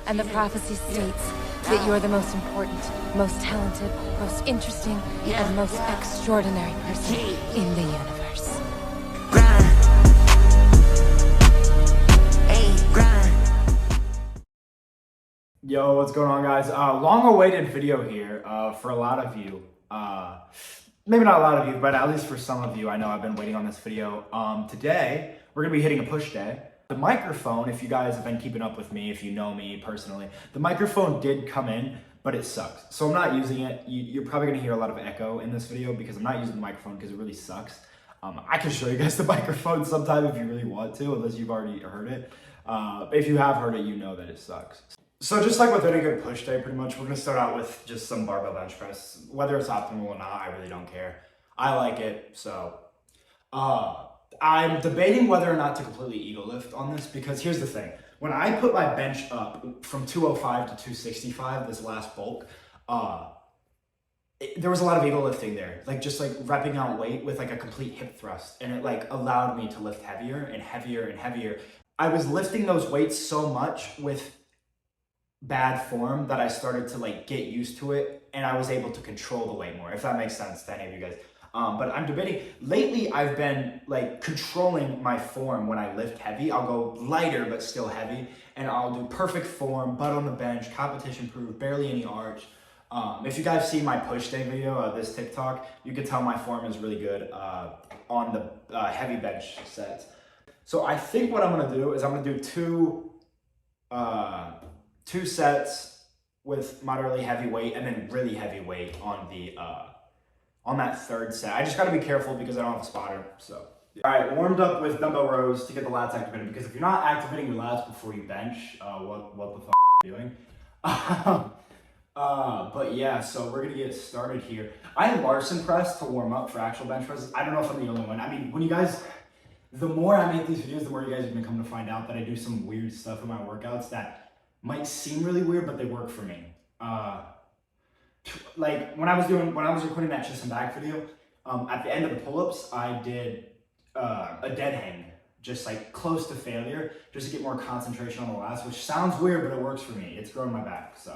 And the prophecy states that you're the most important, most talented, most interesting, and most extraordinary person in the universe. Yo, what's going on, guys? Long-awaited video here for a lot of you. Maybe not a lot of you, but at least for some of you, I know I've been waiting on this video. Today, we're gonna be hitting a push day. The microphone, if you guys have been keeping up with me, if you know me personally, the microphone did come in, but it sucks. So I'm not using it. You're probably gonna hear a lot of echo in this video because I'm not using the microphone because it really sucks. I can show you guys the microphone sometime if you really want to, unless you've already heard it. If you have heard it, you know that it sucks. So just like with any good push day, pretty much, we're gonna start out with just some barbell bench press. Whether it's optimal or not, I really don't care. I like it, so. I'm debating whether or not to completely ego lift on this, because here's the thing. When I put my bench up from 205 to 265, this last bulk, there was a lot of ego lifting there. Like just like repping out weight with like a complete hip thrust, and it like allowed me to lift heavier and heavier and heavier. I was lifting those weights so much with bad form that I started to like get used to it, and I was able to control the weight more, if that makes sense to any of you guys. But I'm debating, lately I've been like controlling my form when I lift heavy. I'll go lighter but still heavy, and I'll do perfect form, butt on the bench, competition proof, barely any arch. If you guys see my push day video, this TikTok, you can tell my form is really good on the heavy bench sets. So I think what I'm gonna do is I'm gonna do two sets with moderately heavy weight and then really heavy weight on the on that third set. I just gotta be careful because I don't have a spotter, so. All right, warmed up with dumbbell rows to get the lats activated, because if you're not activating your lats before you bench, what the fuck are you doing? But yeah, so we're gonna get started here. I Larson press to warm up for actual bench presses. I don't know if I'm the only one. I mean, when you guys, the more I make these videos, the more you guys are gonna come to find out that I do some weird stuff in my workouts that might seem really weird, but they work for me. Like when I was recording that chest and back video, at the end of the pull-ups, I did a dead hang, just like close to failure, just to get more concentration on the lats, which sounds weird, but it works for me. It's growing my back, so.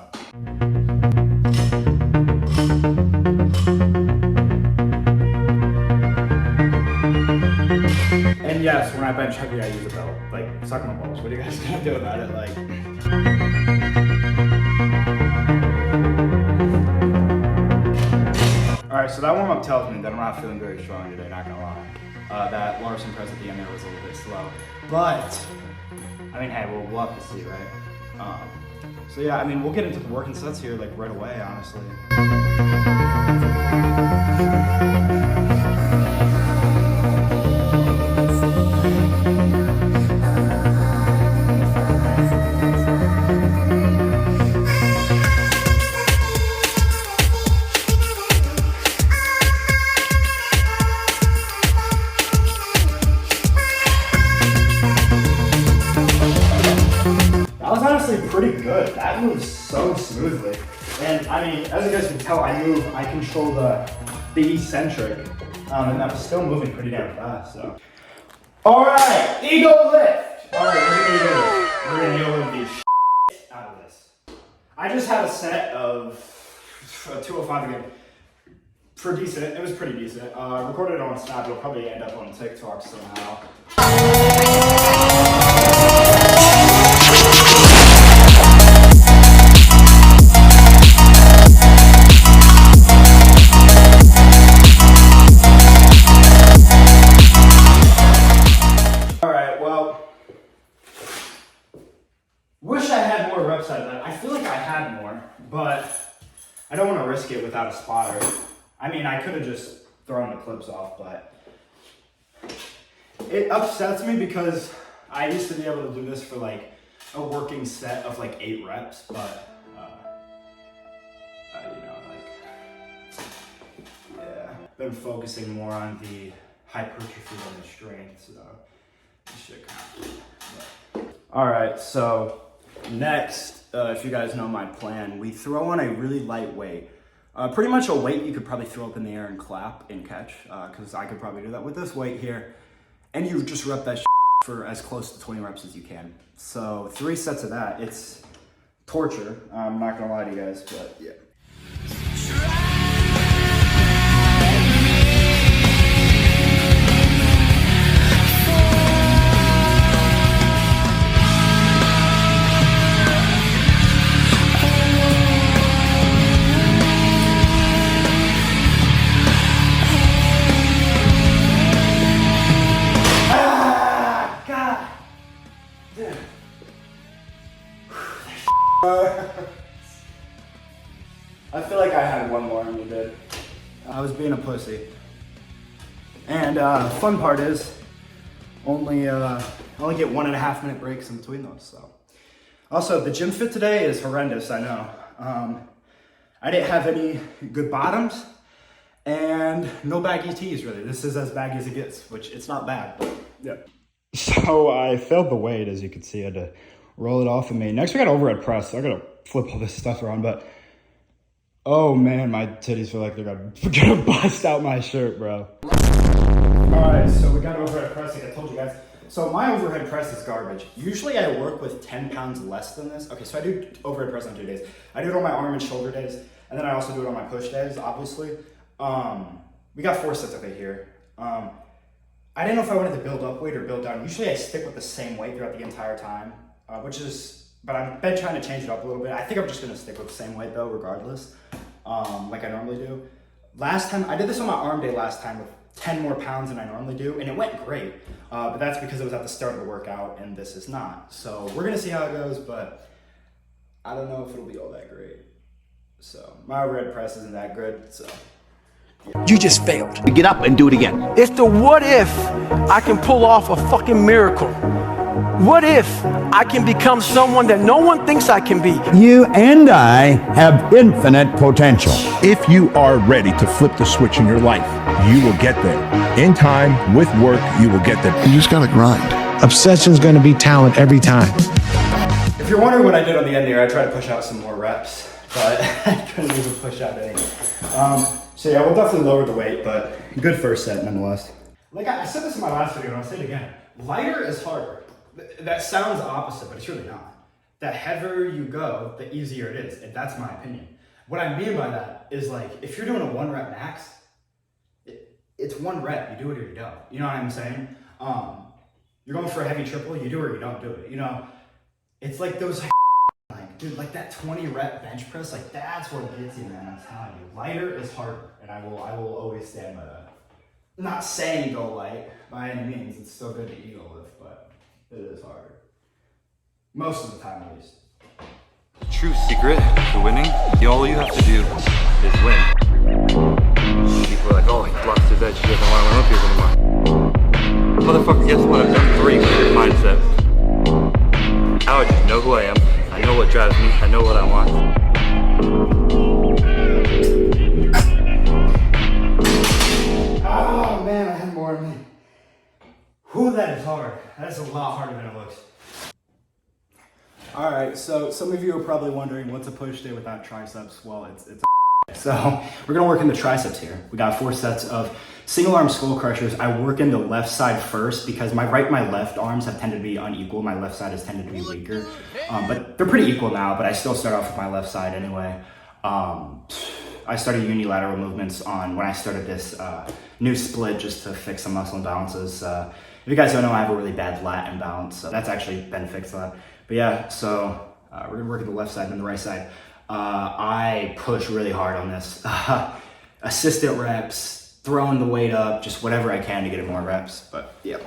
And yes, when I bench heavy, I use a belt. Like, suck my balls. What are you guys gonna do about it? Like. Alright, so that warm-up tells me that I'm not feeling very strong today, not gonna lie. That Larson press at the end there was a little bit slow. But, I mean, hey, we'll have to see, right? So yeah, I mean, we'll get into the working sets here, like, right away, honestly. Pretty good. That moves so smoothly. And I mean, as you guys can tell, I control the eccentric, and that was still moving pretty damn fast, so. All right, ego lift. All right, we're gonna ego lift the shit out of this. I just had a set of 205 again. It was pretty decent. Recorded it on Snap, it'll probably end up on TikTok somehow. Wish I had more reps out of that. I feel like I had more, but I don't want to risk it without a spotter. I mean, I could have just thrown the clips off, but it upsets me because I used to be able to do this for like a working set of like 8 reps, but you know, like, yeah, been focusing more on the hypertrophy than the strength, so this shit kind of. All right, so next, if you guys know my plan, we throw on a really light weight. Pretty much a weight you could probably throw up in the air and clap and catch, because I could probably do that with this weight here. And you just rep that for as close to 20 reps as you can. So 3 sets of that. It's torture. I'm not gonna lie to you guys, but yeah. I feel like I had one more than you did. I was being a pussy. And fun part is, I only get 1.5 minute breaks in between those. So, also the gym fit today is horrendous. I know. I didn't have any good bottoms and no baggy tees really. This is as baggy as it gets, which it's not bad, but yeah. So I failed the weight, as you can see. I had to roll it off of me. Next we got overhead press. So I gotta flip all this stuff around, but oh man, my titties feel like they're gonna bust out my shirt, bro. All right, so we got overhead press, like I told you guys. So my overhead press is garbage. Usually I work with 10 pounds less than this. Okay, so I do overhead press on 2 days. I do it on my arm and shoulder days, and then I also do it on my push days, obviously. We got 4 sets of it here. I didn't know if I wanted to build up weight or build down. Usually I stick with the same weight throughout the entire time, but I've been trying to change it up a little bit. I think I'm just gonna stick with the same weight though, regardless, like I normally do. Last time, I did this on my arm day last time with 10 more pounds than I normally do, and it went great, but that's because it was at the start of the workout, and this is not. So we're gonna see how it goes, but I don't know if it'll be all that great. So my overhead press isn't that good, so. You just failed. Get up and do it again. It's the what if I can pull off a fucking miracle. What if I can become someone that no one thinks I can be? You and I have infinite potential. If you are ready to flip the switch in your life, you will get there. In time, with work, you will get there. You just gotta grind. Obsession's gonna be talent every time. If you're wondering what I did on the end there, I tried to push out some more reps, but I couldn't even push out any. So yeah, we'll definitely lower the weight, but good first set nonetheless. Like I said this in my last video, and I'll say it again. Lighter is harder. That sounds opposite, but it's really not. The heavier you go, the easier it is, and that's my opinion. What I mean by that is like, if you're doing a 1 rep max, it's 1 rep, you do it or you don't. You know what I'm saying? You're going for a heavy triple, you do it or you don't do it. You know, it's like those like, dude, like that 20 rep bench press, like that's what gets you, man. I'm telling you, lighter is harder, and I will always stand by that. I'm not saying go light by any means. It's still good to ego lift, but it is harder. Most of the time, at least. The true secret to winning, all you have to do is win. People are like, oh, he lost his edge, he doesn't want to win Olympics anymore. Motherfucker, guess what? I've done 3 with this mindset. Now I just know who I am. I know what drives me. I know what I want. Oh man, I had more in me. Whew, that is hard. That's a lot harder than it looks. All right, so some of you are probably wondering what's a push day without triceps? Well, it's so we're gonna work in the triceps here. We got 4 sets of single arm skull crushers. I work in the left side first because my right and my left arms have tended to be unequal. My left side has tended to be weaker, but they're pretty equal now, but I still start off with my left side anyway. I started unilateral movements on when I started this new split just to fix some muscle imbalances. If you guys don't know, I have a really bad lat imbalance, so that's actually been fixed. But yeah, so we're gonna work at the left side and the right side. I push really hard on this. Assistant reps, throwing the weight up, just whatever I can to get more reps, but yeah.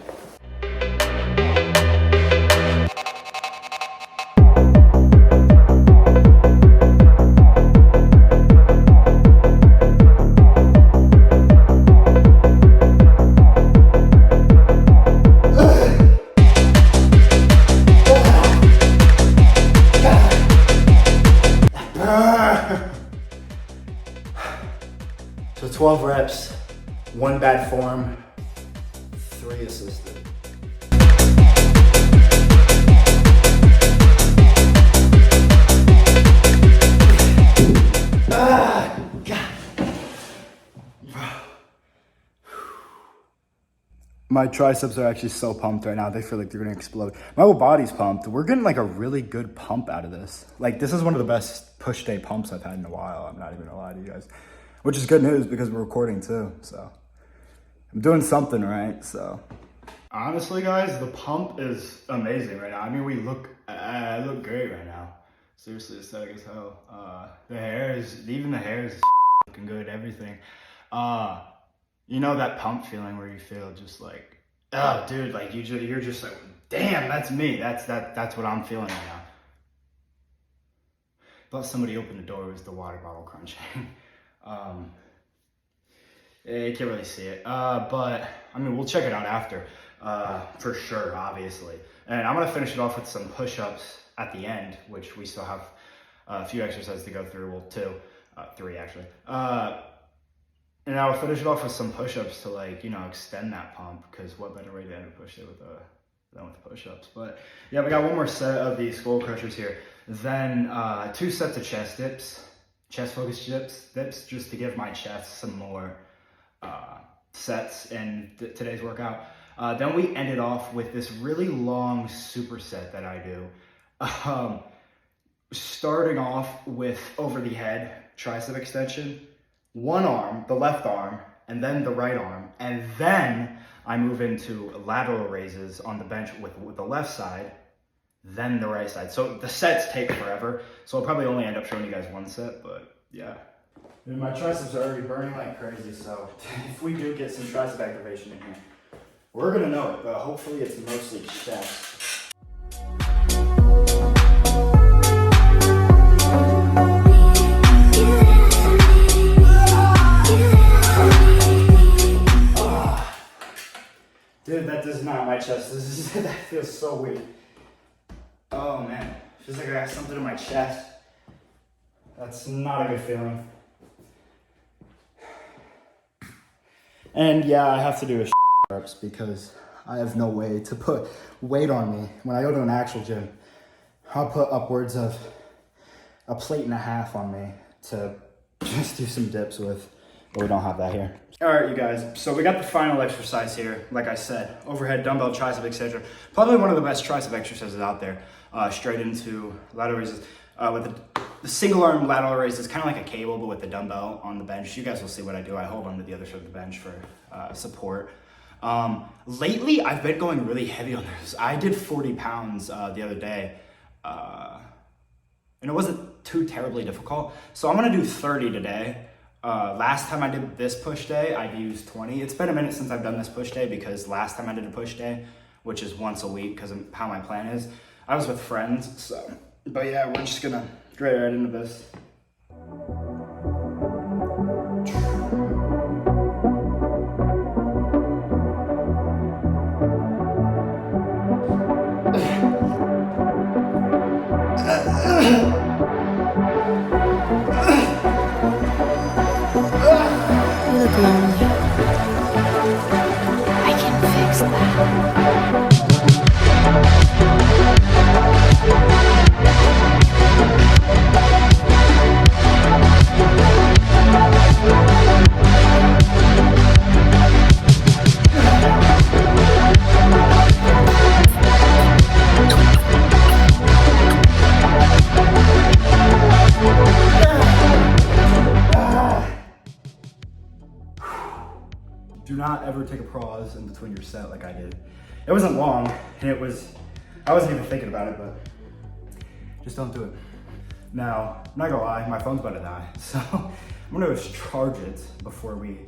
So 12 reps, 1 bad form, 3 assisted. God. My triceps are actually so pumped right now. They feel like they're gonna explode. My whole body's pumped. We're getting like a really good pump out of this. Like this is one of the best push day pumps I've had in a while. I'm not even gonna lie to you guys, which is good news because we're recording too. So I'm doing something right. So honestly, guys, the pump is amazing right now. I mean, I look great right now. Seriously, aesthetic as hell. The hair is looking good. Everything. You know that pump feeling where you feel just like, oh, dude, like you're just like, damn, that's me. That's what I'm feeling right now. Thought somebody opened the door. It was the water bottle crunching. You can't really see it, but I mean, we'll check it out after, for sure, obviously. And I'm gonna finish it off with some push-ups at the end, which we still have a few exercises to go through. Well, three actually. And I'll finish it off with some push-ups to, like, you know, extend that pump, because what better way to end a push day than with push-ups. But yeah, we got one more set of these skull crushers here. Then 2 sets of chest dips, chest focused dips, just to give my chest some more sets in today's workout. Then we ended off with this really long superset that I do. Starting off with over the head tricep extension, one arm, the left arm, and then the right arm. And then I move into lateral raises on the bench with the left side, then the right side. So the sets take forever. So I'll probably only end up showing you guys one set, but yeah. And my triceps are already burning like crazy. So if we do get some tricep activation in here, we're gonna know it, but hopefully it's mostly chest. Dude, that is not my chest. That feels so weird. Oh man, feels like I got something in my chest. That's not a good feeling. And yeah, I have to do a reps because I have no way to put weight on me. When I go to an actual gym, I'll put upwards of 1.5 plates on me to just do some dips with, but we don't have that here. All right, you guys, so we got the final exercise here. Like I said, overhead dumbbell tricep extension. Probably one of the best tricep exercises out there. Straight into lateral raises. With the single arm lateral raise is kind of like a cable, but with the dumbbell on the bench. You guys will see what I do. I hold onto the other side of the bench for support. Lately, I've been going really heavy on this. I did 40 pounds the other day, and it wasn't too terribly difficult. So I'm gonna do 30 today. Last time I did this push day, I used 20. It's been a minute since I've done this push day because last time I did a push day, which is once a week because of how my plan is, I was with friends, so. But yeah, we're just gonna get right into this. You look lonely. I can fix that. Do not ever take a pause in between your set like I did. It wasn't long, and I wasn't even thinking about it, but just don't do it. Now, I'm not gonna lie, my phone's about to die, so I'm gonna charge it before we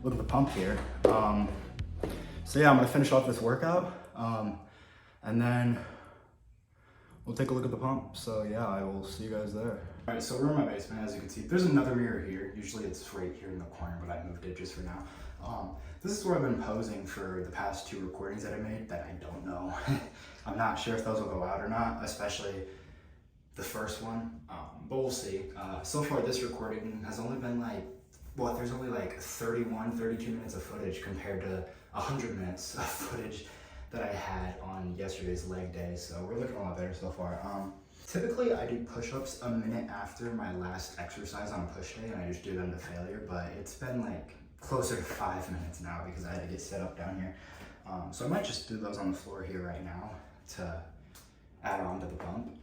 look at the pump here. So yeah, I'm gonna finish off this workout, and then we'll take a look at the pump. So yeah, I will see you guys there. All right, so we're in my basement, as you can see. There's another mirror here. Usually it's right here in the corner, but I moved it just for now. This is where I've been posing for the past 2 recordings that I made that I don't know. I'm not sure if those will go out or not, especially the first one, but we'll see. So far this recording has only been like, what, there's only like 31, 32 minutes of footage compared to 100 minutes of footage that I had on yesterday's leg day, so we're looking a lot better so far. Typically I do push-ups a minute after my last exercise on a push day, and I just do them to failure, but it's been like closer to 5 minutes now because I had to get set up down here. So I might just do those on the floor here right now to add on to the pump.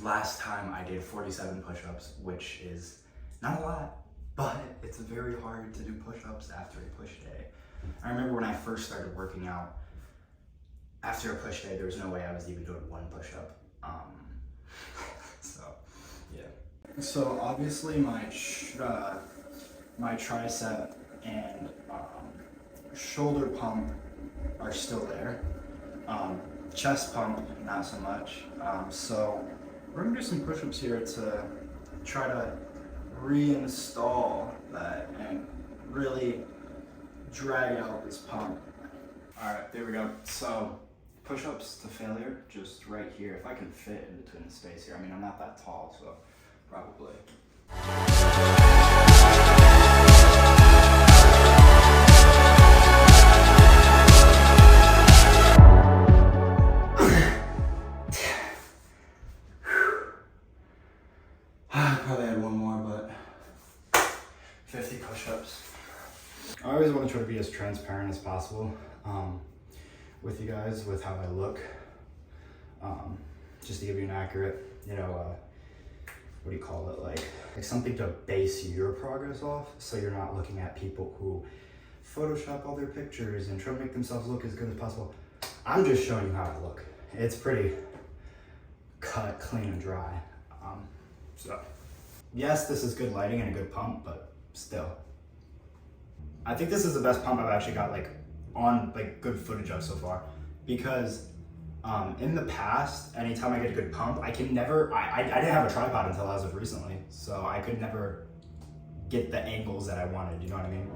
Last time I did 47 push-ups, which is not a lot, but it's very hard to do push-ups after a push day. I remember when I first started working out, after a push day, there was no way I was even doing one push-up. So, yeah. So obviously my tricep and shoulder pump are still there. Chest pump, not so much. So we're gonna do some push-ups here to try to reinstall that and really drag out this pump. All right, there we go. So push-ups to failure, just right here. If I can fit in between the space here. I mean, I'm not that tall, so probably. I probably had one more, but 50 push-ups. I always want to try to be as transparent as possible with you guys, with how I look, just to give you an accurate, what do you call it, like something to base your progress off, so you're not looking at people who Photoshop all their pictures and try to make themselves look as good as possible. I'm just showing you how I look. It's pretty cut, clean, and dry. So, yes, this is good lighting and a good pump, but still. I think this is the best pump I've actually got on good footage of so far, because in the past, anytime I get a good pump, I didn't have a tripod until as of recently, so I could never get the angles that I wanted, you know what I mean?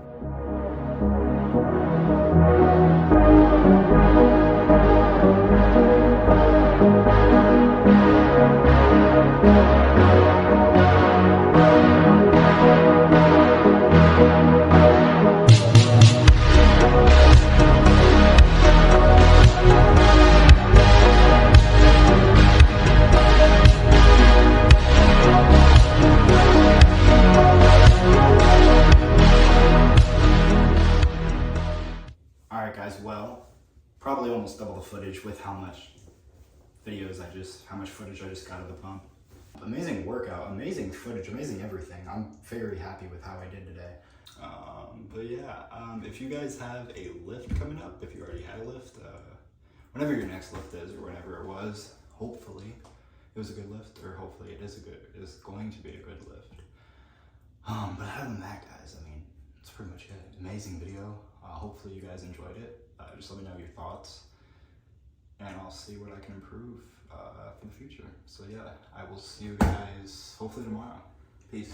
Probably almost double the footage with how much footage I just got of the pump. Amazing workout, amazing footage, amazing everything. I'm very happy with how I did today. But yeah, if you guys have a lift coming up, if you already had a lift, whenever your next lift is or whenever it was, hopefully it was a good lift, or hopefully it is going to be a good lift. But other than that, guys, I mean, that's pretty much it. Amazing video. Hopefully you guys enjoyed it. Just let me know your thoughts, and I'll see what I can improve for the future. So yeah, I will see you guys hopefully tomorrow. Peace.